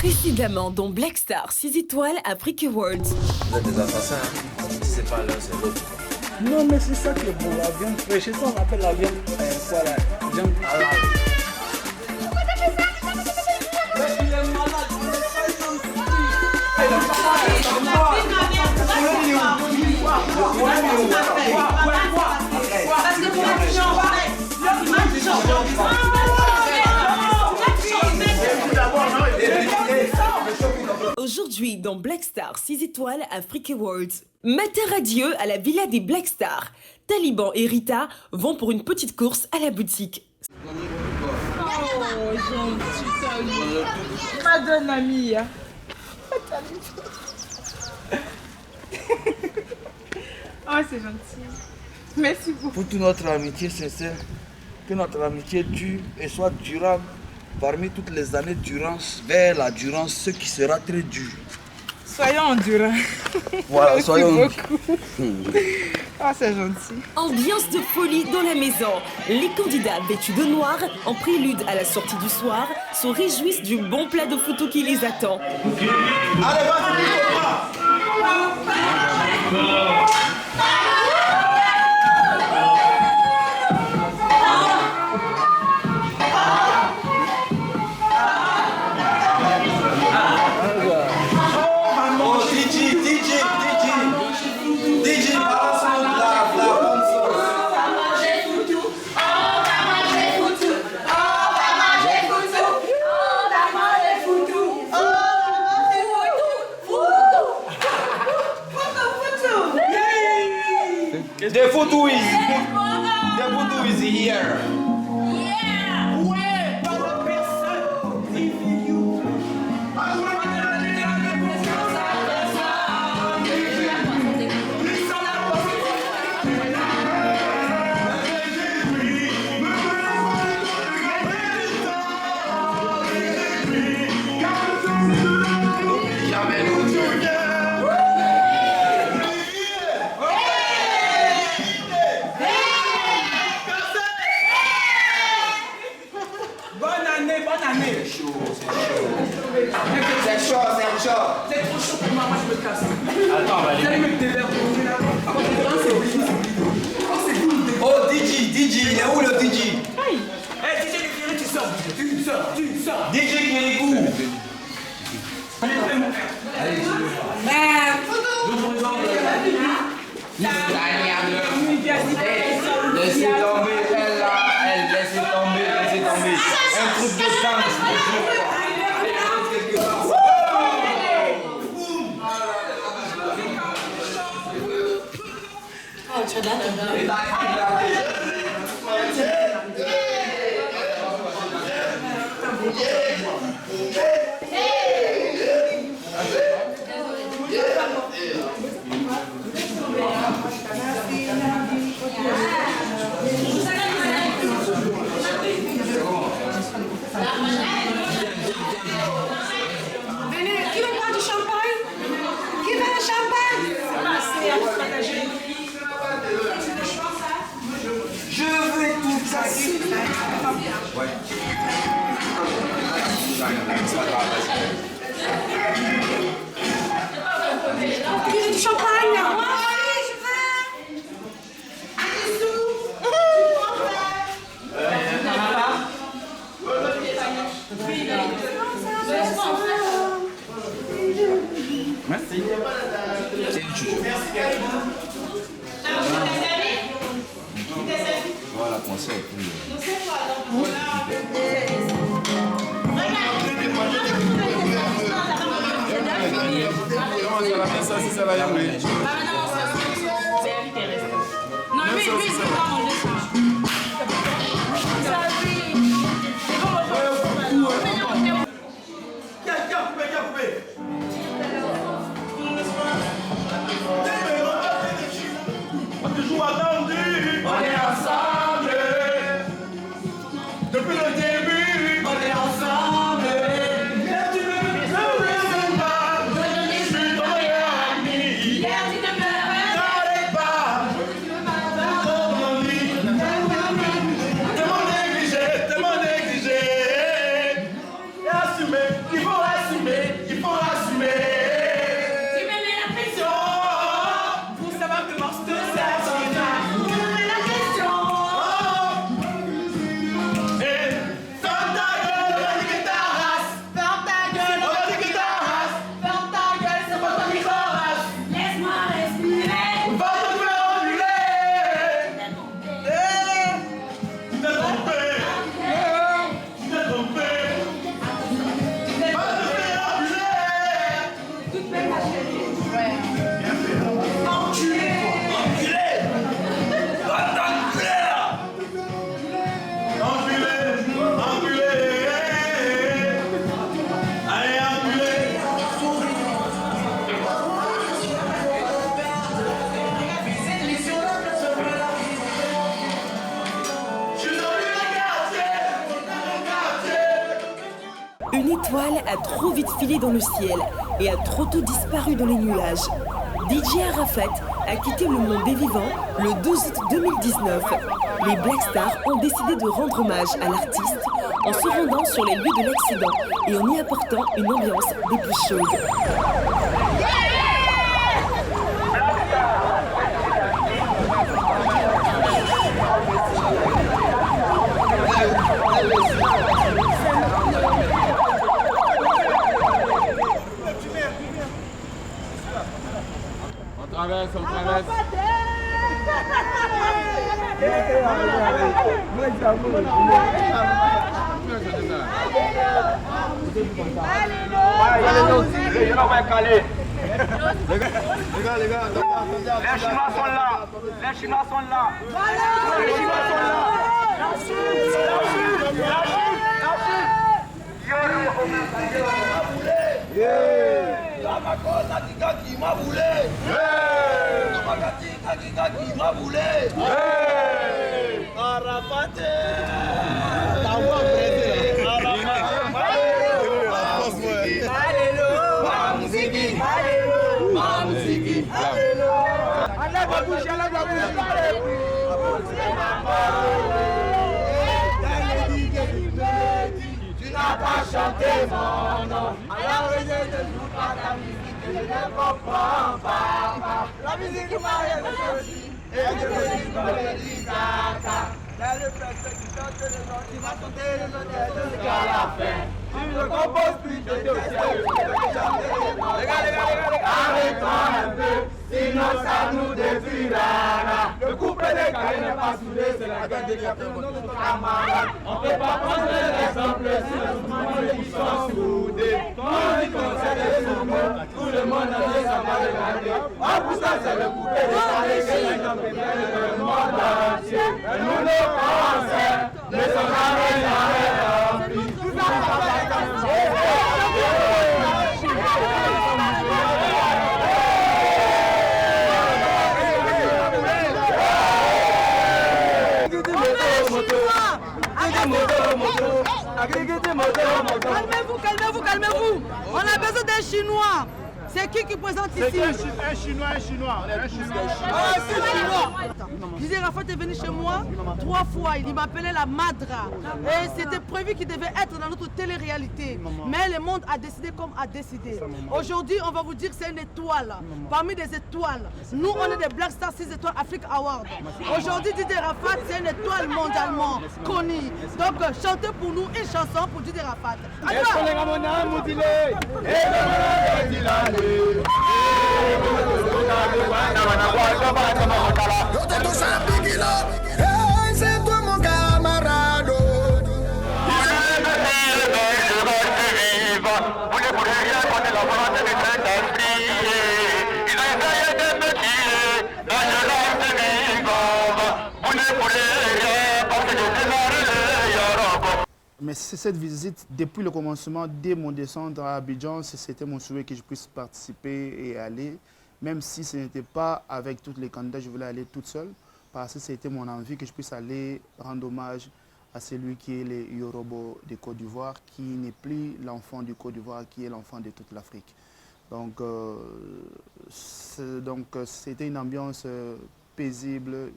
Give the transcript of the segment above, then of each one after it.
Précédemment dans Black Star 6 étoiles Afrique Awards. Vous êtes des assassins, hein? Si c'est pas l'un, c'est l'autre. Non, mais c'est ça qui est bon, la viande fraîche. C'est ça on appelle la viande, quoi, la viande halal. Pourquoi t'as fait ça? Mais il est malade, on est pas Aujourd'hui dans Black Star 6 étoiles Afrique Awards. Matin radieux à la villa des Black Stars. Taliban et Rita vont pour une petite course à la boutique. Oh, gentil, Tali. Madone amie. Oh, c'est gentil. Merci beaucoup. Pour toute notre amitié sincère, que notre amitié dure et soit durable parmi toutes les années d'urance, vers la durance, ce qui sera très dur. Soyons endurants. Voilà, Merci soyons beaucoup. Oh, c'est gentil. Ambiance de folie dans la maison. Les candidats vêtus de noir, en prélude à la sortie du soir, se réjouissent du bon plat de photos qui les attend. Allez, the photo is here. C'est chaud. C'est trop chaud pour moi, je me casse. Attends, on va Vous allez mettre des verres pour là. Oh, DJ, il est où le DJ? Eh, DJ Kirikou, tu sors. DJ Kirikou. Laissez tomber, elle là, laissez tomber. Un truc de danse. Du champagne là. Merci. C'est une chouchou. Voilà, conseil. Ça va y aller. Non, mais lui, il peut pas manger ça. On est ensemble. Depuis le début, on est ensemble. Hier tu ne me Une étoile a trop vite filé dans le ciel et a trop tôt disparu dans les nuages. DJ Arafat a quitté le monde des vivants le 12 août 2019. Les Black Stars ont décidé de rendre hommage à l'artiste en se rendant sur les lieux de l'accident et en y apportant une ambiance des plus chaudes. On traverse. Les gars, les Chinois sont là. Les Chinois sont là. Tu n'as pas chanté mon nom. Alors je ne joue pas ta musique, je ne comprends pas. La musique m'arrive aussi, et je me dis comme le dit Kaka. Là le peuple qui chante le nom, tu vas chanter le nom jusqu'à la fin. Tu ne composes plus de tes cieux, tu veux chanter le nom. Arrête-toi un peu, sinon ça nous défilera. Le couplet des carrés n'est pas soudé, c'est la guerre des capteurs contre nos camarades. On ne peut pas prendre l'exemple sur le monde qui sont soudés. Quand on dit qu'on sait des mots, tout le monde a dit ça va regarder. Ah, pour ça, c'est le couplet des carrés qui est le monde entier. Et nous le Français ne sont jamais remplis. Tout ça, ça va Calmez-vous. On a besoin d'un Chinois. C'est qui présente ici? Un Chinois. Ah, c'est Chinois. Didier Arafat est venu chez moi 3 fois. Il m'appelait la Madra. Et c'était prévu qu'il devait être dans notre télé-réalité. Mais le monde a décidé comme a décidé. Aujourd'hui, on va vous dire que c'est une étoile. Parmi des étoiles, nous, on est des Black Stars 6 étoiles Afrique Award. Aujourd'hui, Didier Arafat, c'est une étoile mondialement connue. Donc, chantez pour nous une chanson pour Didier Arafat. C'est toi mon camarade. Mais cette visite, depuis le commencement, dès mon descente à Abidjan, c'était mon souhait que je puisse participer et aller. Même si ce n'était pas avec tous les candidats, je voulais aller toute seule. Parce que c'était mon envie que je puisse aller rendre hommage à celui qui est le Yorobo de Côte d'Ivoire, qui n'est plus l'enfant du Côte d'Ivoire, qui est l'enfant de toute l'Afrique. Donc c'était une ambiance paisible,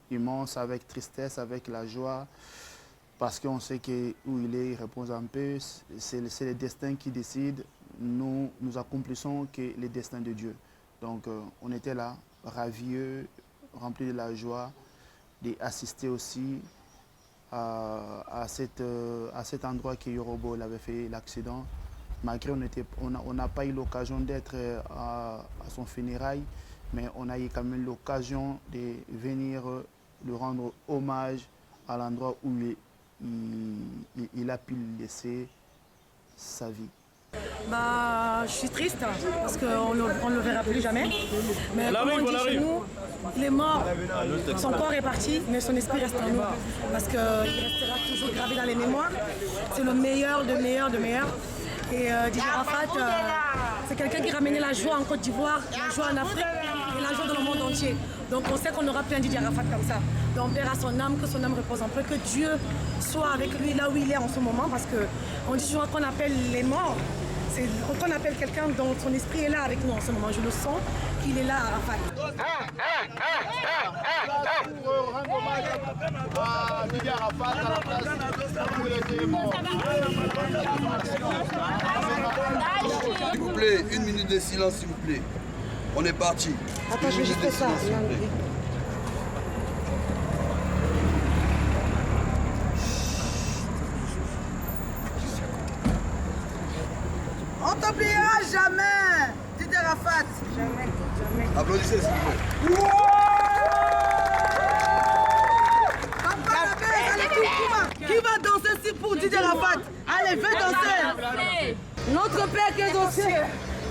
immense, avec tristesse, avec la joie. Parce qu'on sait que où il est, il repose un peu. C'est le destin qui décide. Nous accomplissons que le destin de Dieu. Donc on était là, ravieux, remplis de la joie, d'assister aussi à cet endroit que Yorobo avait fait l'accident. Malgré on n'a pas eu l'occasion d'être à son funérail, mais on a eu quand même l'occasion de venir lui rendre hommage à l'endroit où il a pu laisser sa vie. Je suis triste parce qu'on ne le verra plus jamais. Mais comme on dit chez nous, il est mort, son corps est parti, mais son esprit reste en nous. Parce qu'il restera toujours gravé dans les mémoires. C'est le meilleur de meilleur. Et Didier Arafat, c'est quelqu'un qui ramenait la joie en Côte d'Ivoire, la joie en Afrique et la un jour dans le monde entier. Donc on sait qu'on aura plein Didier Arafat comme ça. Donc père à son âme, que son âme repose en paix, que Dieu soit avec lui là où il est en ce moment, parce qu'on dit souvent qu'on appelle les morts. C'est quand on appelle quelqu'un dont son esprit est là avec nous en ce moment. Je le sens qu'il est là à Arafat. S'il vous plaît, 1 minute de silence, s'il vous plaît. On est parti. Attends, je vais juste faire ça. On t'oubliera jamais, Didier Arafat. Jamais. Applaudissez, s'il vous plaît. Qui va danser ici pour Didier Arafat? Allez, viens danser. Notre Père qui est aux cieux,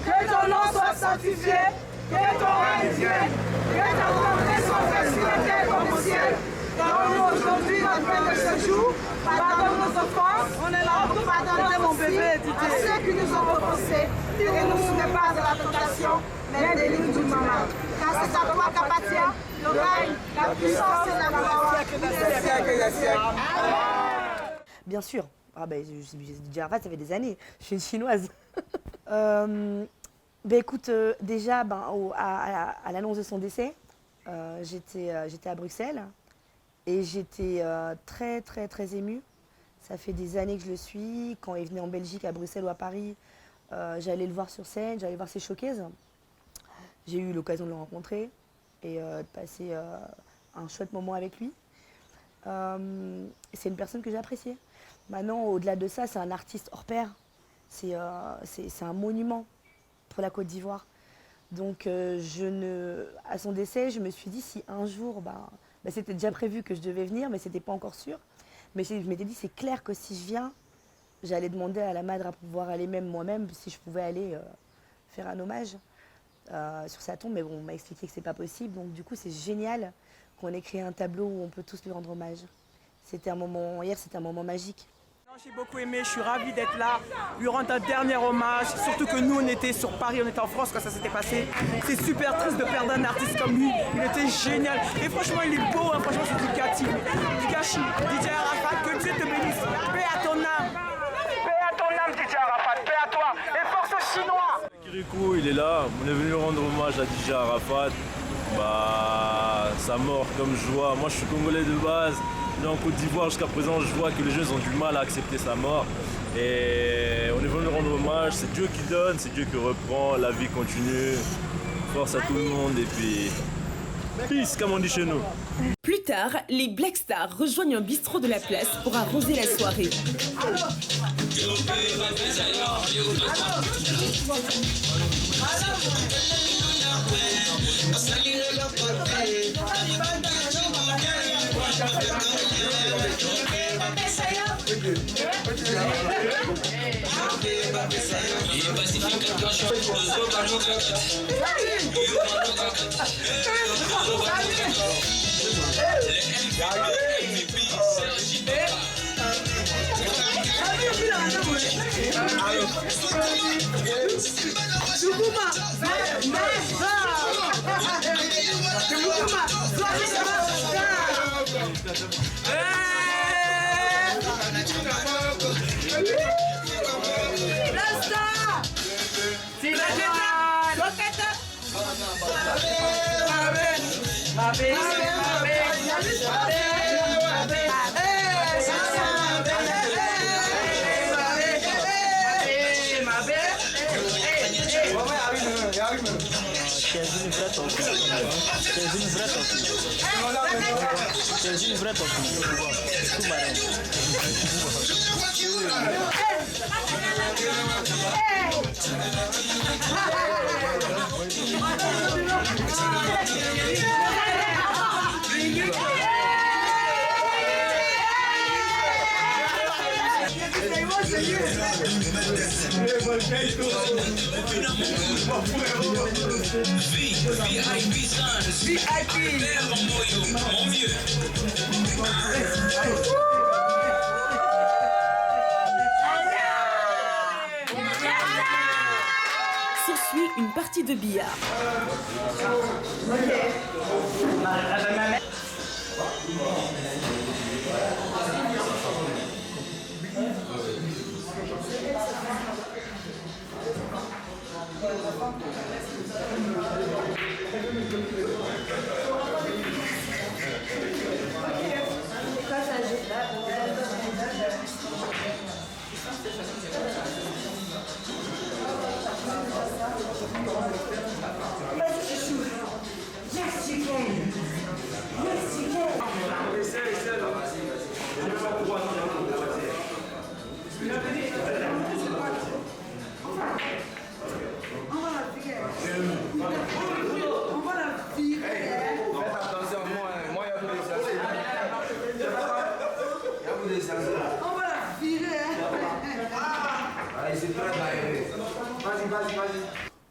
que ton nom soit sanctifié, que ton règne vienne, que ta volonté soit faite sur la terre comme au ciel. Donne-nous aujourd'hui notre pain de ce jour. Pardonne nos offenses. On est là pour pardonner mon bébé, Didier. À ceux qui nous ont offensés, et ne nous soumets pas à la tentation, mais délivre du mal. Car c'est à toi qu'appartient le règne, la puissance et la gloire des siècles et des siècles. Bien sûr. Ah ben, Didier Arafat, ça fait des années. Je suis une chinoise. Écoute, déjà, à l'annonce de son décès, j'étais à Bruxelles et j'étais très, très, très émue. Ça fait des années que je le suis. Quand il venait en Belgique, à Bruxelles ou à Paris, j'allais le voir sur scène, j'allais voir ses showcases. J'ai eu l'occasion de le rencontrer et de passer un chouette moment avec lui. C'est une personne que j'ai appréciée. Maintenant, au-delà de ça, c'est un artiste hors pair. C'est un monument pour la Côte d'Ivoire. Donc, à son décès, je me suis dit si un jour, c'était déjà prévu que je devais venir, mais ce n'était pas encore sûr. Mais je m'étais dit, c'est clair que si je viens, j'allais demander à la Madre à pouvoir aller même moi-même, si je pouvais aller faire un hommage sur sa tombe. Mais bon, on m'a expliqué que ce n'est pas possible. Donc, du coup, c'est génial qu'on ait créé un tableau où on peut tous lui rendre hommage. Hier, c'était un moment magique. J'ai beaucoup aimé, je suis ravie d'être là, lui rendre un dernier hommage, surtout que nous on était sur Paris, on était en France quand ça s'était passé. C'est super triste de perdre un artiste comme lui, il était génial. Et franchement il est beau, hein. Franchement c'est du gâchis. Didier Arafat, que Dieu te bénisse, paix à ton âme. Paix à ton âme Didier Arafat, paix à toi, et force aux Chinois. Kirikou il est là, on est venu rendre hommage à Didier Arafat. Sa mort comme je vois, moi je suis congolais de base. En Côte d'Ivoire, jusqu'à présent, je vois que les jeunes ont du mal à accepter sa mort. Et on est venu lui rendre hommage. C'est Dieu qui donne, c'est Dieu qui reprend. La vie continue. Force à tout le monde et puis peace, comme on dit chez nous. Plus tard, les Black Stars rejoignent un bistrot de la place pour arroser la soirée. s'ensuit une partie de billard.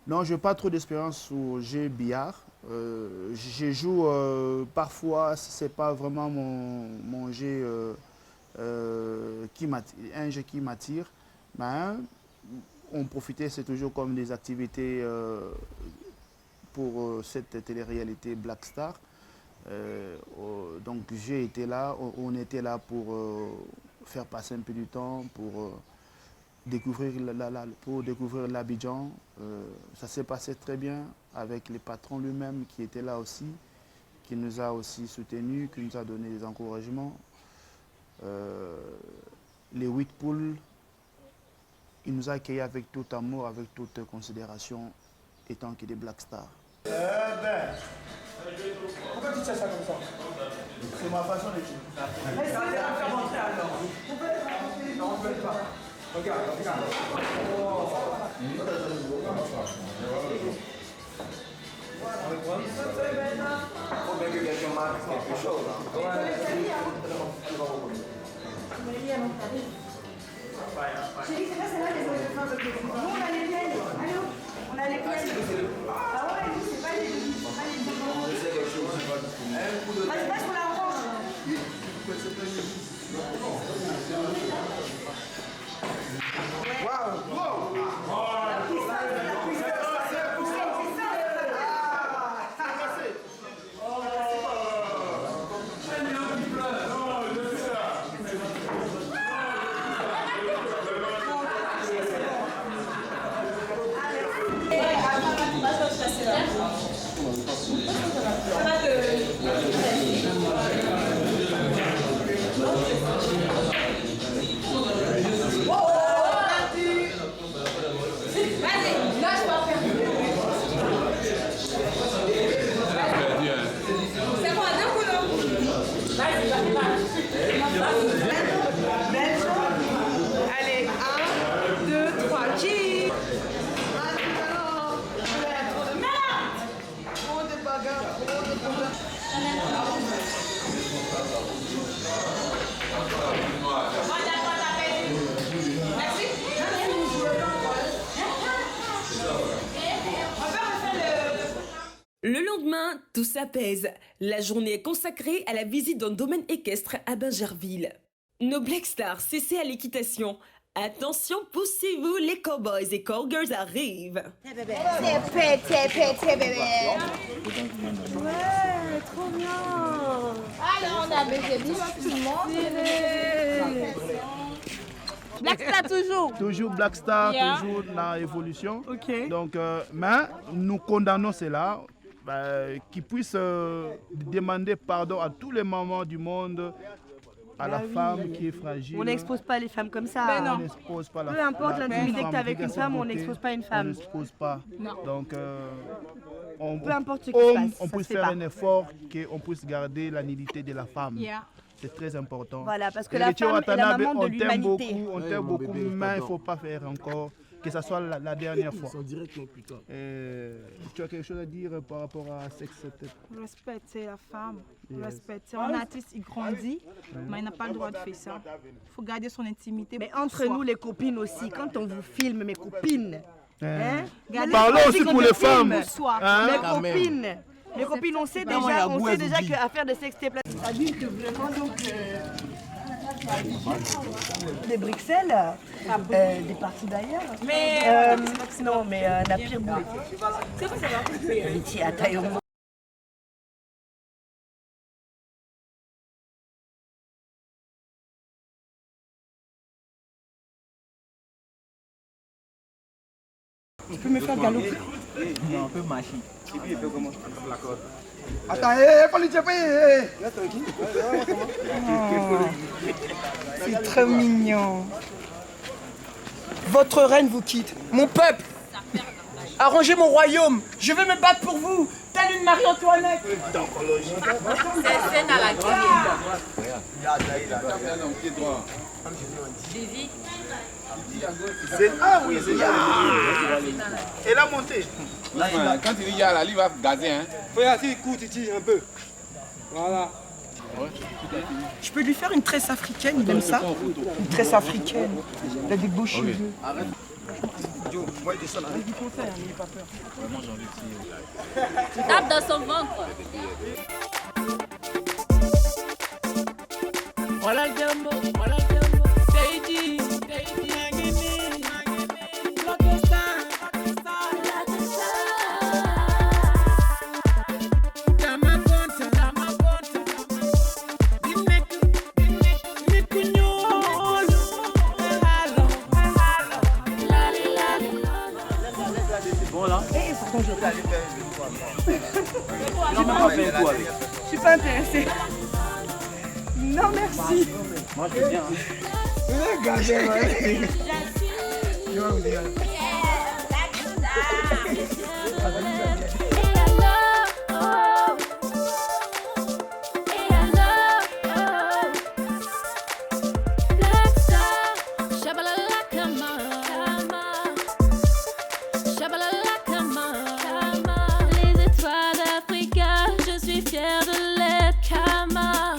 Non, je n'ai pas trop d'expérience au jeu billard. Je joue parfois, ce n'est pas vraiment mon jeu, un jeu qui m'attire. Mais on profitait, c'est toujours comme des activités pour cette télé-réalité Black Star. Donc j'ai été là, on était là pour faire passer un peu du temps, pour découvrir l'Abidjan. Ça s'est passé très bien avec le patron lui-même qui était là aussi, qui nous a aussi soutenus, qui nous a donné des encouragements. Les 8 poules, il nous a accueillis avec tout amour, avec toute considération, étant qu'il est Black Star. Pourquoi tu tiens ça comme ça? C'est ma façon de jouer. Mais ça va faire rentrer alors. Non, on ne peut pas. Regarde, regarde. Faut bien que quelqu'un marque quelque chose. Chérie, c'est pas celle-là les autres. Nous, on a les pieds. Allô? On a les pieds. Ah ouais, nous, c'est pas les deux. C'est pas les deux. Je sais quelque chose. Vas-y, passe pour la revanche. Le lendemain, tout s'apaise. La journée est consacrée à la visite d'un domaine équestre à Bingerville. Nos Black Stars s'essaient à l'équitation. Attention, poussez-vous, les cowboys et cowgirls arrivent. C'est petit bébé. Ouais, trop bien. Alors, on a baisé tout le monde. Black Star toujours. Toujours Black Star, Yeah. toujours la évolution. Ok. Donc, mais nous condamnons cela, qu'ils puissent demander pardon à tous les mamans du monde, à la femme qui est fragile. On n'expose pas les femmes comme ça. Ben non. On n'expose pas la Peu importe la l'intimité que femme tu as avec qui une a sa femme, on beauté, n'expose pas une femme. On n'expose pas. Non. Donc, Peu importe ce qui se passe, on ça puisse se fait faire pas. un effort qu'on puisse garder la nudité de la femme. Yeah. C'est très important. Voilà, parce que Et la les Tchè femme est la Watanabe, maman de on t'aime l'humanité. beaucoup, on Ouais, t'aime mon beaucoup, bébé, mais il ne pardon. faut pas faire encore, que ce soit la dernière fois. directement plus tard. Tu as quelque chose à dire par rapport à Sex Tête? Respecter la femme, Yes. respecter. Un artiste, il grandit, mais il n'a pas le droit de faire ça. Il faut garder son intimité. Mais entre nous, les copines aussi, quand on vous filme, mes copines, hein, Parlons aussi pour les femmes. Hein? Mes Quand même. copines. Les copines, on sait déjà qu'à faire des sextapes, c'est-à-dire que vraiment donc de Bruxelles, Des parties d'ailleurs. Mais Non, mais Napir Boulé. c'est quoi ça va? Viti à Taïwan. Tu peux me faire galoper? Non, on peut marcher. Et puis il fait comment? Attends, faut lui dire, C'est très mignon. Votre reine vous quitte. Mon peuple, arrangez mon royaume. Je vais me battre pour vous, telle une Marie-Antoinette. C'est scène à la Guinée. Ah oui, c'est là. Elle a monté. Quand il y a là, il va gazer. Hein. Faut y aller, écoute, un peu. Voilà. Je peux lui faire une tresse africaine, il aime ça. Une tresse africaine. Il a des beaux cheveux. Tape dans son ventre. Voilà le jambo, voilà le jambo. Teiji, Teiji, Magini, Pakistan, Tamakonta, Tamakonta. Bon là. Et pourtant je vais aller faire Non, mais on fait un coup avec. Je suis pas intéressée. Non, merci. Moi, je veux bien. Les étoiles d'Africa, je suis fière de l'être. Kama,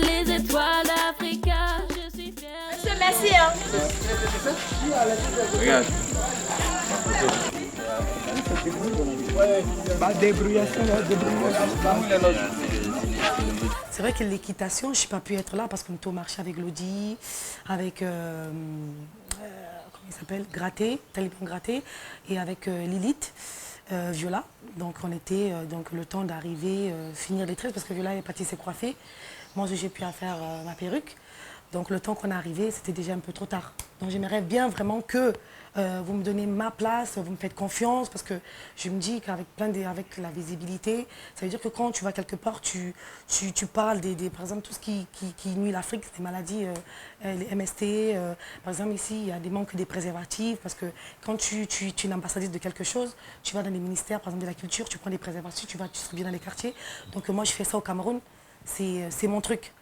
les étoiles d'Africa, je suis fière. Merci hein. Regarde. C'est vrai que l'équitation, je n'ai pas pu être là parce qu'on était au marché avec Lodi, avec comment il s'appelle, Gratté, Taliban Gratté, et avec Lilith, Viola. Donc on était donc le temps d'arriver, finir les tresses parce que Viola est partie se coiffer. Moi j'ai pu faire ma perruque. Donc le temps qu'on est arrivé, c'était déjà un peu trop tard. Donc j'aimerais bien vraiment que vous me donnez ma place, vous me faites confiance parce que je me dis qu'avec avec la visibilité, ça veut dire que quand tu vas quelque part, tu parles par exemple, tout ce qui nuit l'Afrique, les maladies, les MST. Par exemple, ici, il y a des manques des préservatifs parce que quand tu es une ambassadrice de quelque chose, tu vas dans les ministères, par exemple de la culture, tu prends des préservatifs, tu seras bien dans les quartiers. Donc moi, je fais ça au Cameroun, c'est mon truc.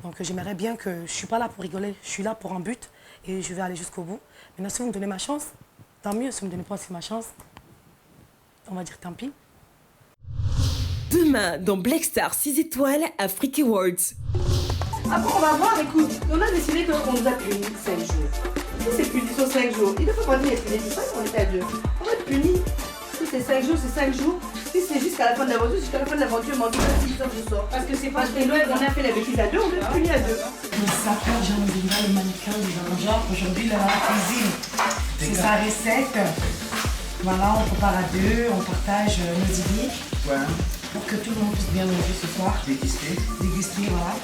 Donc j'aimerais bien que, je ne suis pas là pour rigoler, je suis là pour un but et je vais aller jusqu'au bout. Maintenant, si vous me donnez ma chance, tant mieux. Si vous ne me donnez pas aussi ma chance, on va dire tant pis. Demain, dans Black Star 6 étoiles, Africa Awards. Après, on va voir, écoute, on a décidé qu'on nous a punis 5 jours. Si c'est punition 5 jours, il ne faut pas dire punis tout ça, on était à 2. On va être punis. Si c'est 5 jours, c'est 5 jours. Si c'est jusqu'à la fin de l'aventure, jusqu'à la fin de l'aventure, on dit que 6 heures, je sors. Parce que c'est pas que nous, on a fait la bêtise à 2, on est punis à 2. Le sapeur, Jean Bina, le mannequin de Jean, aujourd'hui, la cuisine, c'est sa recette. Voilà, on prépare à 2, on partage nos idées. Ouais. Pour que tout le monde puisse bien manger ce soir. Déguster. Déguster, voilà.